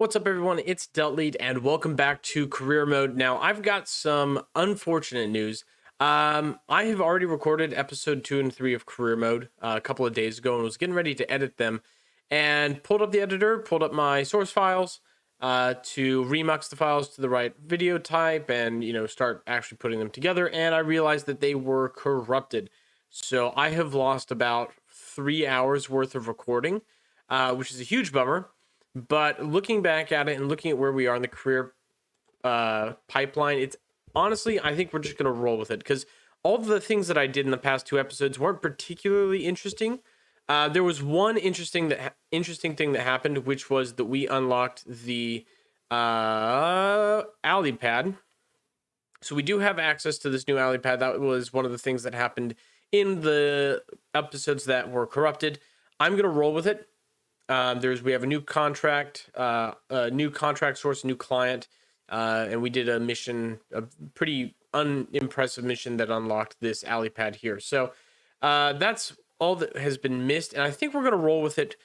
What's up, everyone? It's Deltlead, and welcome back to Career Mode. Now, I've got some unfortunate news. I have already recorded episode 2 and 3 of Career Mode a couple of days ago and was getting ready to edit them, and pulled up the editor, pulled up my source files to remux the files to the right video type and, start actually putting them together, and I realized that they were corrupted. So I have lost about 3 hours worth of recording, which is a huge bummer. But looking back at it and looking at where we are in the career pipeline, it's honestly, I think we're just going to roll with it because all of the things that I did in the past 2 episodes weren't particularly interesting. There was one interesting thing that happened, which was that we unlocked the alley pad. So we do have access to this new alley pad. That was one of the things that happened in the episodes that were corrupted. I'm going to roll with it. We have a new contract source, a new client, and we did a mission, a pretty unimpressive mission that unlocked this alley pad here. So that's all that has been missed, and I think we're going to roll with it.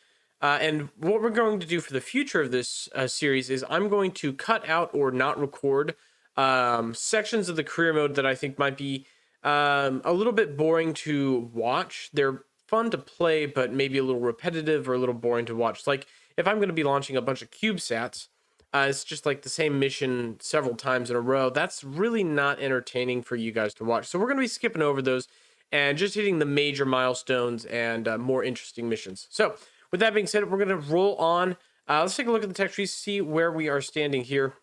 And what we're going to do for the future of this series is I'm going to cut out or not record sections of the career mode that I think might be a little bit boring to watch. They're fun to play, but maybe a little repetitive or a little boring to watch. Like if I'm going to be launching a bunch of CubeSats, it's just like the same mission several times in a row. That's really not entertaining for you guys to watch. So we're going to be skipping over those and just hitting the major milestones and more interesting missions. So with that being said, we're going to roll on. Let's take a look at the tech tree, see where we are standing here.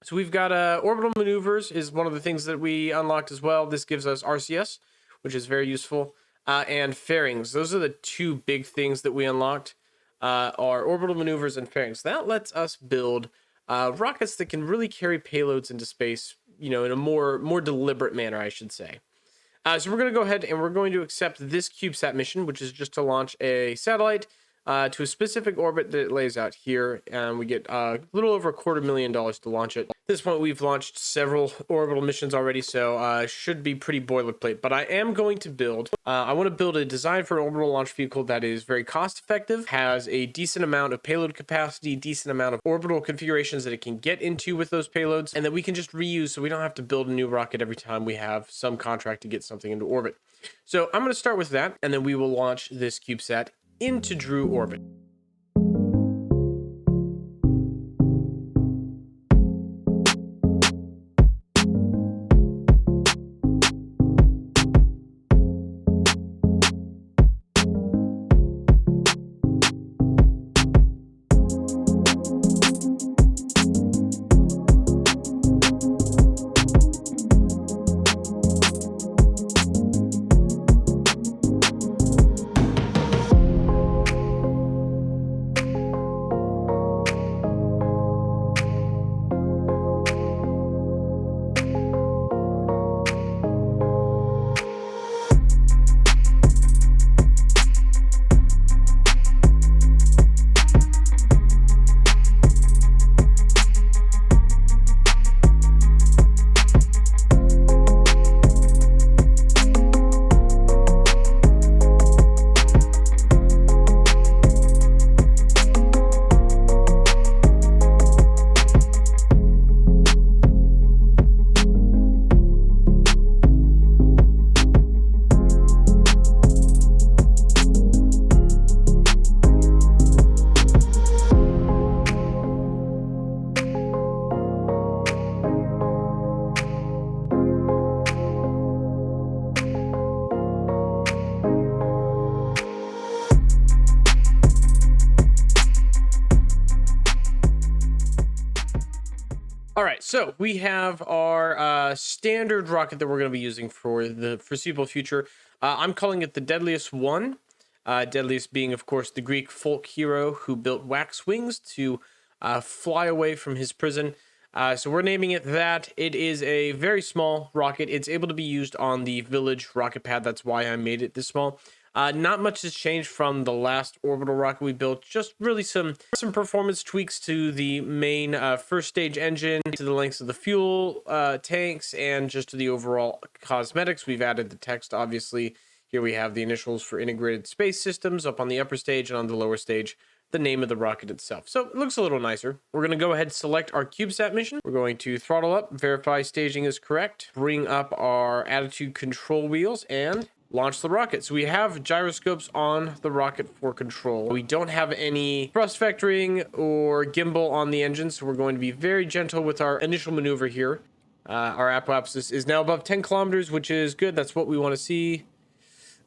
So we've got orbital maneuvers is one of the things that we unlocked as well. This gives us RCS, which is very useful. And fairings. Those are the 2 big things that we unlocked, are orbital maneuvers and fairings. That lets us build rockets that can really carry payloads into space, in a more deliberate manner, I should say. So we're going to go ahead and we're going to accept this CubeSat mission, which is just to launch a satellite to a specific orbit that it lays out here, and we get a little over $250,000 to launch it. At this point, we've launched several orbital missions already, so should be pretty boilerplate. But I am going to build, I want to build a design for an orbital launch vehicle that is very cost effective, has a decent amount of payload capacity, decent amount of orbital configurations that it can get into with those payloads, and that we can just reuse so we don't have to build a new rocket every time we have some contract to get something into orbit. So I'm going to start with that, and then we will launch this CubeSat into Droo orbit. All right, so we have our standard rocket that we're going to be using for the foreseeable future. I'm calling it the Deadliest One. Deadliest being, of course, the Greek folk hero who built wax wings to fly away from his prison. So we're naming it that. It is a very small rocket. It's able to be used on the village rocket pad. That's why I made it this small. Not much has changed from the last orbital rocket we built. Just really some performance tweaks to the main first stage engine, to the lengths of the fuel tanks, and just to the overall cosmetics. We've added the text, obviously. Here we have the initials for integrated space systems up on the upper stage, and on the lower stage, the name of the rocket itself. So it looks a little nicer. We're going to go ahead and select our CubeSat mission. We're going to throttle up, verify staging is correct, bring up our attitude control wheels, and launch the rocket. So we have gyroscopes on the rocket for control. We don't have any thrust vectoring or gimbal on the engine, so we're going to be very gentle with our initial maneuver here. Our apoapsis is now above 10 kilometers, which is good. That's what we want to see.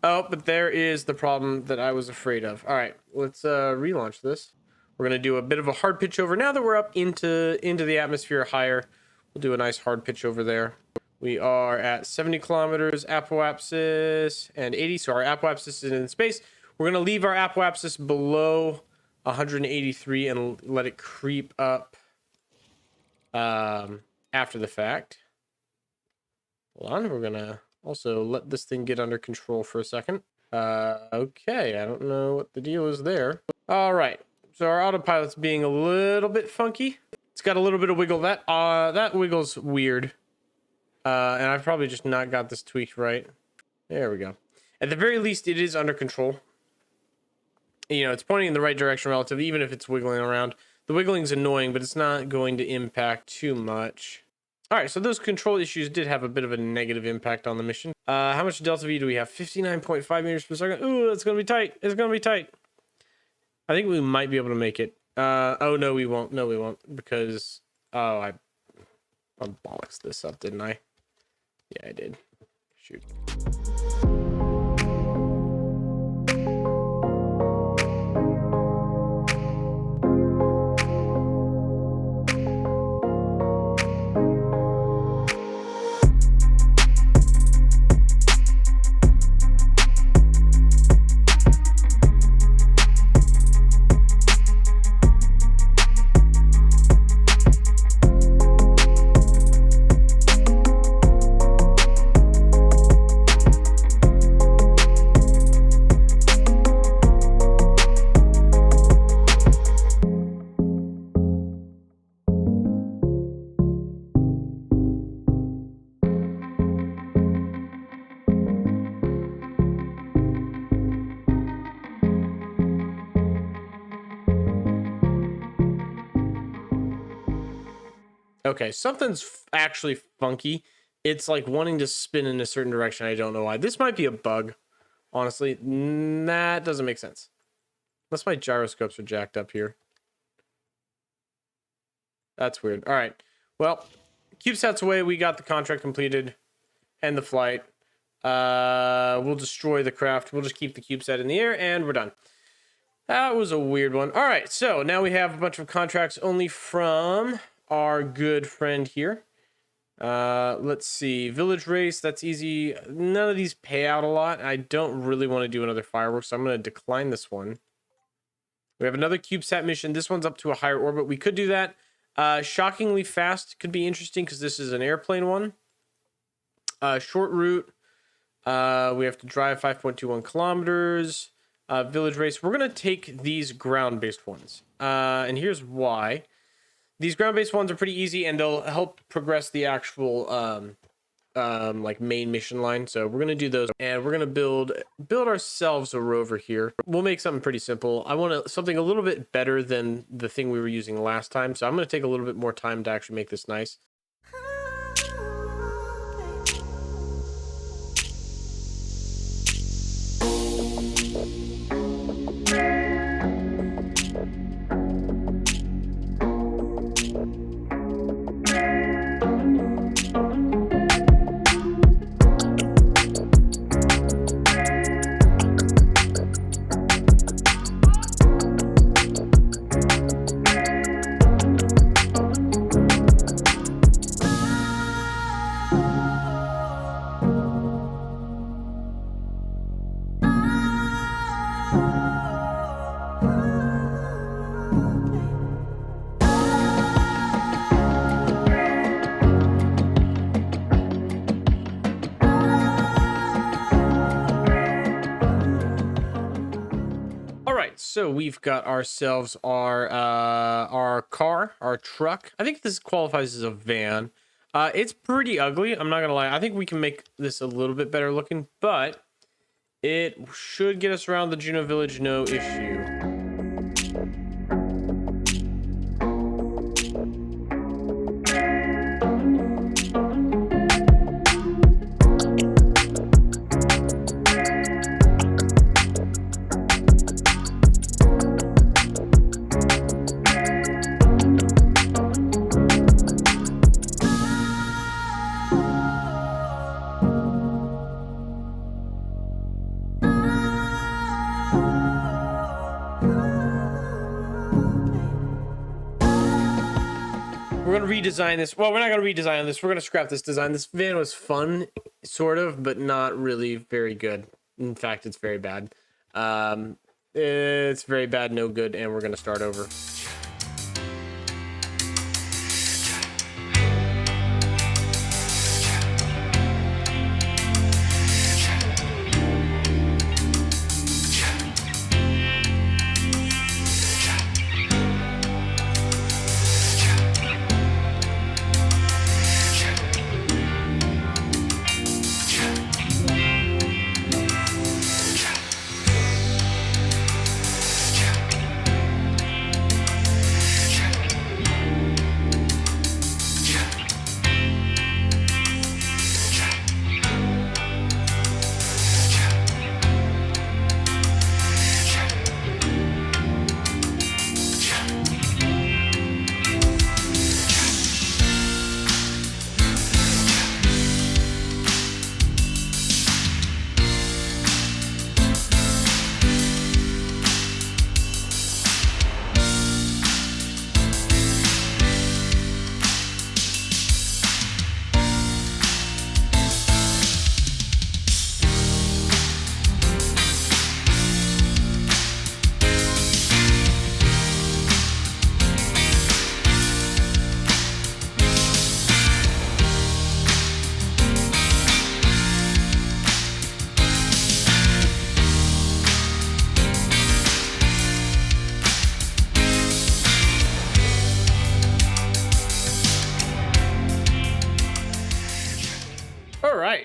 Oh, but there is the problem that I was afraid of. All right, let's relaunch this. We're going to do a bit of a hard pitch over. Now that we're up into the atmosphere higher, we'll do a nice hard pitch over there. We are at 70 kilometers, apoapsis, and 80. So our apoapsis is in space. We're going to leave our apoapsis below 183 and let it creep up after the fact. Hold on. We're going to also let this thing get under control for a second. Okay. I don't know what the deal is there. All right. So our autopilot's being a little bit funky. It's got a little bit of wiggle. That wiggle's weird. And I've probably just not got this tweaked right. There we go. At the very least, it is under control. You know, it's pointing in the right direction relatively, even if it's wiggling around. The wiggling's annoying, but it's not going to impact too much. All right, so those control issues did have a bit of a negative impact on the mission. How much delta V do we have? 59.5 meters per second. Ooh, it's going to be tight. It's going to be tight. I think we might be able to make it. Oh, no, we won't. No, we won't. Because, oh, I bollocks this up, didn't I? Yeah, I did. Shoot. Okay, something's actually funky. It's like wanting to spin in a certain direction. I don't know why. This might be a bug. Honestly, that doesn't make sense. Unless my gyroscopes are jacked up here. That's weird. All right. Well, CubeSat's away. We got the contract completed and the flight. We'll destroy the craft. We'll just keep the CubeSat in the air and we're done. That was a weird one. All right. So now we have a bunch of contracts only from our good friend here. Let's see. Village race. That's easy. None of these pay out a lot. I don't really want to do another fireworks, so I'm going to decline this one. We have another CubeSat mission. This one's up to a higher orbit. We could do that. Shockingly fast could be interesting because this is an airplane one. Short route. We have to drive 5.21 kilometers. Village race. We're going to take these ground-based ones. And here's why. These ground-based ones are pretty easy, and they'll help progress the actual like main mission line. So we're gonna do those, and we're gonna build ourselves a rover here. We'll make something pretty simple. I want something a little bit better than the thing we were using last time. So I'm gonna take a little bit more time to actually make this nice. So we've got ourselves our car, our truck. I think this qualifies as a van. It's pretty ugly. I'm not gonna lie. I think we can make this a little bit better looking, but it should get us around the Juno Village, no issue. gonna redesign this. Well, we're not gonna redesign this. We're gonna scrap this design. This van was fun, sort of, but not really very good. In fact, it's very bad. It's very bad, no good, and we're gonna start over.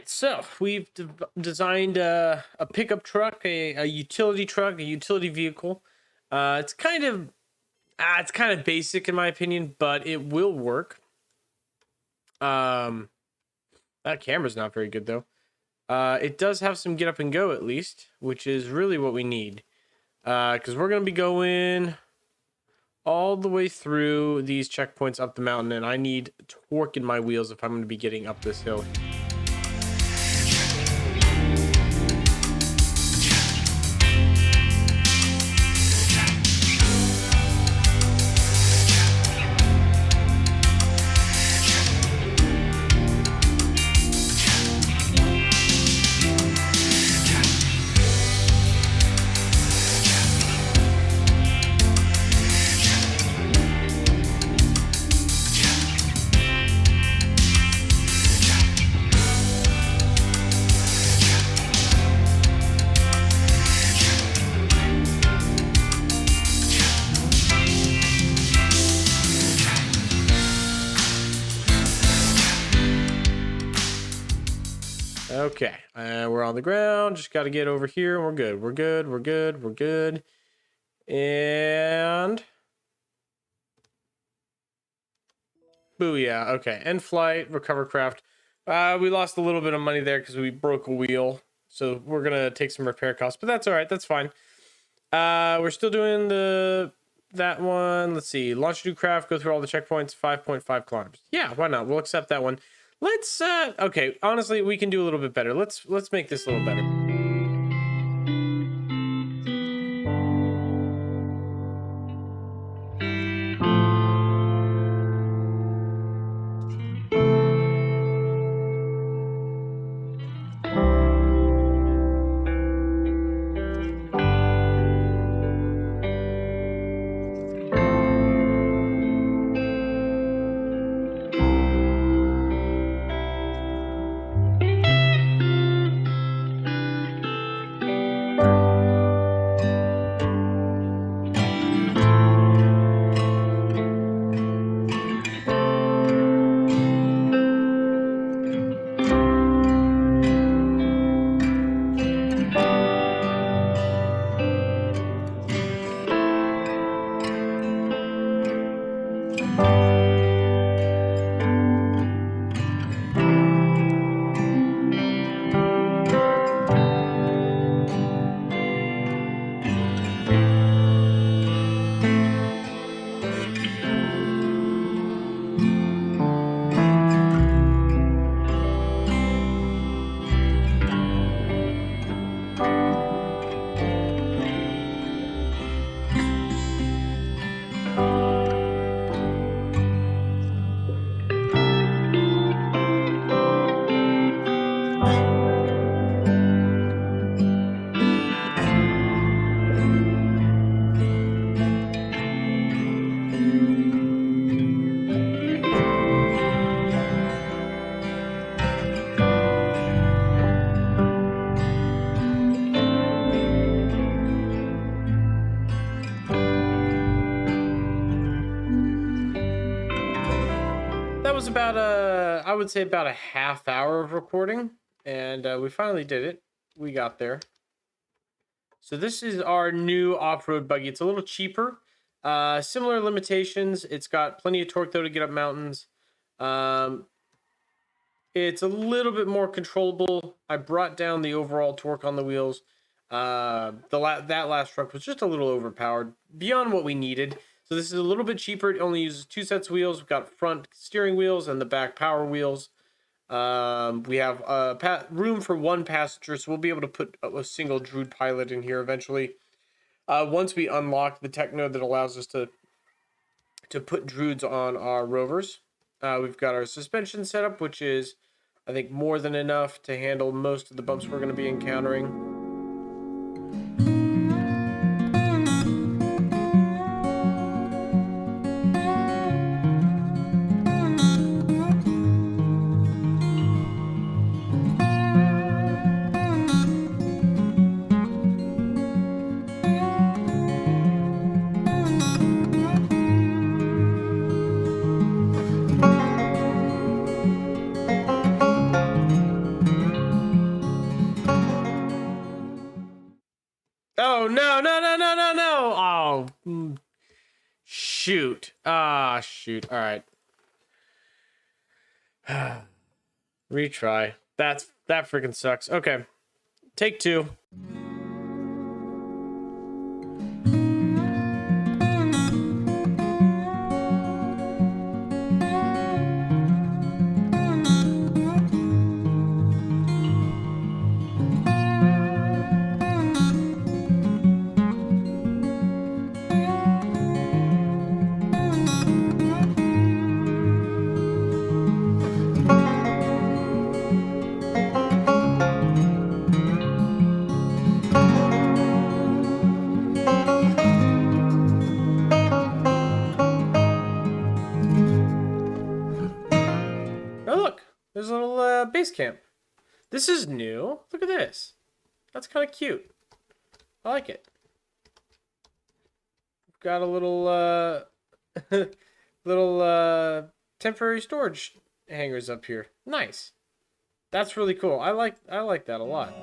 So we've designed a pickup truck, a utility truck, a utility vehicle. It's kind of basic in my opinion, but it will work. That camera's not very good though. It does have some get up and go at least, which is really what we need. Because we're gonna be going all the way through these checkpoints up the mountain, and I need torque in my wheels if I'm gonna be getting up this hill. Okay, we're on the ground. Just got to get over here. And we're good. We're good. We're good. We're good. And booyah. Okay, end flight. Recover craft. We lost a little bit of money there because we broke a wheel. So we're gonna take some repair costs, but that's all right. That's fine. We're still doing that one. Let's see. Launch new craft. Go through all the checkpoints. 5.5 kilometers. Yeah, why not? We'll accept that one. Let's okay, honestly, we can do a little bit better. Let's make this a little better. about I would say about a half hour of recording, and we finally did it. We got there. So this is our new off-road buggy. It's a little cheaper. Similar limitations. It's got plenty of torque though to get up mountains. It's a little bit more controllable. I brought down the overall torque on the wheels. That last truck was just a little overpowered beyond what we needed. So this is a little bit cheaper. It only uses 2 sets of wheels. We've got front steering wheels and the back power wheels. We have room for 1 passenger, so we'll be able to put a single Droo pilot in here eventually. Once we unlock the tech node that allows us to put Droods on our rovers. We've got our suspension setup, which is, I think, more than enough to handle most of the bumps we're going to be encountering. Oh, no. Oh, shoot. Shoot. All right. Retry. That freaking sucks. Okay. Take 2. Oh, look, there's a little base camp. This is new. Look at this. That's kind of cute. I like it. We've got a little temporary storage hangers up here. Nice. That's really cool. I like that a lot.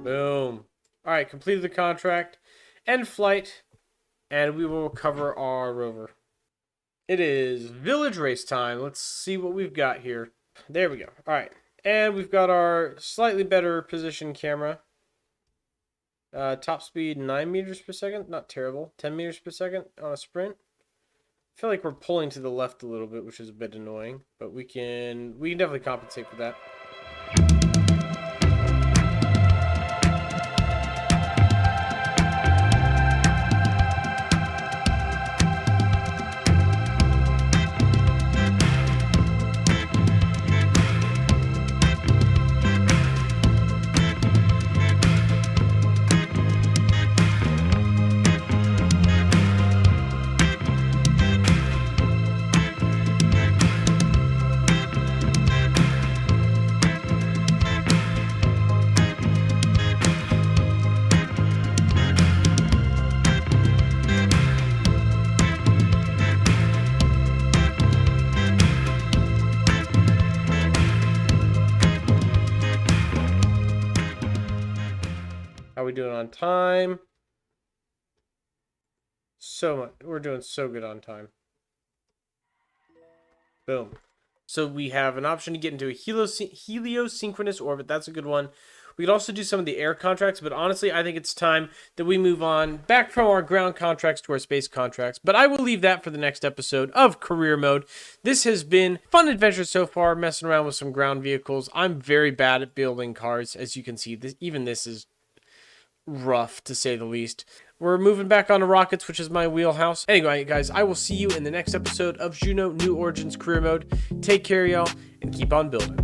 Boom. All right, completed the contract. End flight, and we will cover our rover. It is village race time. Let's see what we've got here. There we go. All right, and we've got our slightly better position camera. Top speed 9 meters per second. Not terrible. 10 meters per second on a sprint. I feel like we're pulling to the left a little bit, which is a bit annoying, but we can definitely compensate for that. How we doing on time? So much. We're doing so good on time. Boom. So we have an option to get into a heliosynchronous orbit. That's a good one. We could also do some of the air contracts, but honestly, I think it's time that we move on back from our ground contracts to our space contracts. But I will leave that for the next episode of Career Mode. This has been fun adventure so far, messing around with some ground vehicles. I'm very bad at building cars, as you can see. Even this is rough, to say the least. We're moving back onto rockets, which is my wheelhouse. Anyway, guys, I will see you in the next episode of Juno New Origins Career Mode. Take care, y'all, and keep on building.